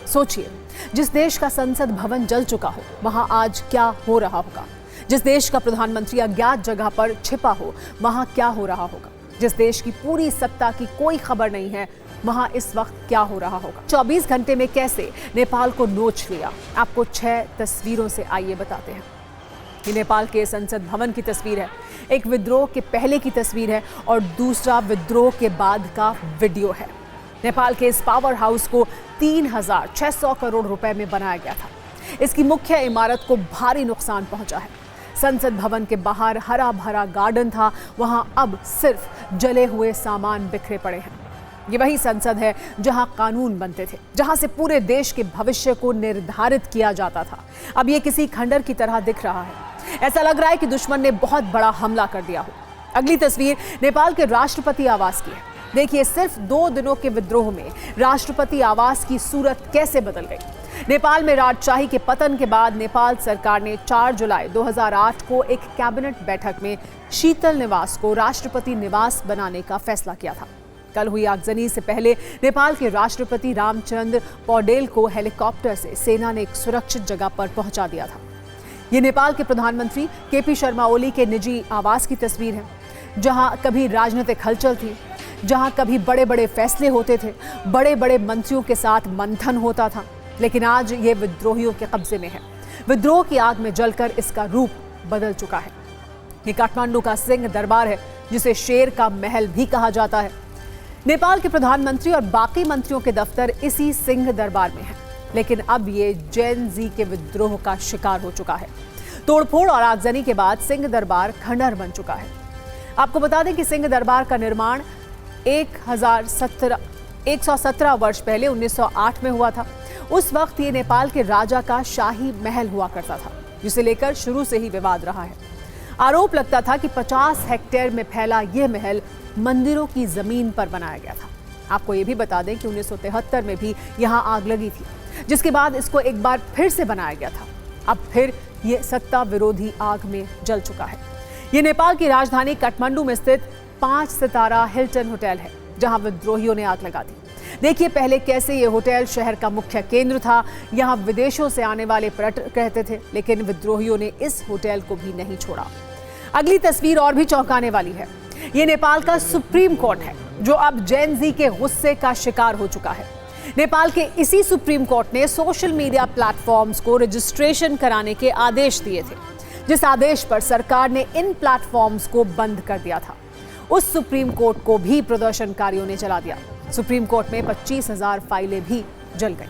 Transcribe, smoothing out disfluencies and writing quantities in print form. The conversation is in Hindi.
सोचिए, जिस देश का संसद भवन जल चुका हो वहां आज क्या हो रहा होगा। जिस देश का प्रधानमंत्री अज्ञात जगह पर छिपा हो वहां क्या हो रहा होगा। जिस देश की पूरी सत्ता की कोई खबर नहीं है वहां इस वक्त क्या हो रहा होगा। 24 घंटे में कैसे नेपाल को नोच लिया, आपको 6 तस्वीरों से आइए बताते हैं। ये नेपाल के संसद भवन की तस्वीर है, एक विद्रोह के पहले की तस्वीर है और दूसरा विद्रोह के बाद का वीडियो है। नेपाल के इस पावर हाउस को 3600 करोड़ रुपए में बनाया गया था। इसकी मुख्य इमारत को भारी नुकसान पहुंचा है। संसद भवन के बाहर हरा भरा गार्डन था, वहां अब सिर्फ जले हुए सामान बिखरे पड़े हैं। ये वही संसद है जहां कानून बनते थे, जहां से पूरे देश के भविष्य को निर्धारित किया जाता था। अब ये किसी खंडर की तरह दिख रहा है। ऐसा लग रहा है कि दुश्मन ने बहुत बड़ा हमला कर दिया हो। अगली तस्वीर नेपाल के राष्ट्रपति आवास की है। देखिए, सिर्फ 2 दिनों के विद्रोह में राष्ट्रपति आवास की सूरत कैसे बदल गई। नेपाल में राजशाही के पतन के बाद नेपाल सरकार ने 4 जुलाई 2008 को एक कैबिनेट बैठक में शीतल निवास को राष्ट्रपति निवास बनाने का फैसला किया था। कल हुई आगजनी से पहले नेपाल के राष्ट्रपति रामचंद्र पौडेल को हेलीकॉप्टर से सेना ने एक सुरक्षित जगह पर पहुंचा दिया था। ये नेपाल के प्रधानमंत्री केपी शर्मा ओली के निजी आवास की तस्वीर है, जहां कभी राजनीतिक हलचल थी, जहां कभी बड़े बड़े फैसले होते थे, बड़े बड़े मंत्रियों के साथ मंथन होता था। लेकिन आज ये विद्रोहियों के कब्जे में है। विद्रोह की आग में जलकर इसका रूप बदल चुका है। ये काठमांडू का सिंह दरबार है, जिसे शेर का महल भी कहा जाता है। नेपाल के प्रधानमंत्री और बाकी मंत्रियों के दफ्तर इसी सिंह दरबार में है। लेकिन अब ये जेन जी के विद्रोह का शिकार हो चुका है। तोड़फोड़ और आगजनी के बाद सिंह दरबार खंडहर बन चुका है। आपको बता दें कि सिंह दरबार का निर्माण 117 वर्ष पहले 1908 में हुआ था। उस वक्त ये नेपाल के राजा का शाही महल हुआ करता था, जिसे लेकर शुरू से ही विवाद रहा है। आरोप लगता था कि 50 हेक्टेयर में फैला यह महल मंदिरों की जमीन पर बनाया गया था। आपको ये भी बता दें कि 1973 में भी यहां आग लगी थी, जिसके बाद इसको एक बार फिर से बनाया गया था। अब फिर ये सत्ता विरोधी आग में जल चुका है। ये नेपाल की राजधानी काठमांडू में स्थित 5 सितारा हिल्टन होटल है, जहां विद्रोहियों ने आग लगा दी। देखिए पहले कैसे ये होटल शहर का मुख्य केंद्र था। यहां विदेशों से आने वाले पर्यटक रहते थे, लेकिन विद्रोहियों ने इस होटल को भी नहीं छोड़ा। अगली तस्वीर और भी चौंकाने वाली है। ये नेपाल का सुप्रीम कोर्ट है, जो अब जेन जी के गुस्से का शिकार हो चुका है। नेपाल के इसी सुप्रीम कोर्ट ने सोशल मीडिया प्लेटफॉर्म्स को रजिस्ट्रेशन कराने के आदेश दिए थे, जिस आदेश पर सरकार ने इन प्लेटफॉर्म्स को बंद कर दिया था। उस सुप्रीम कोर्ट को भी प्रदर्शनकारियों ने जला दिया। सुप्रीम कोर्ट में 25,000 फाइलें भी जल गईं।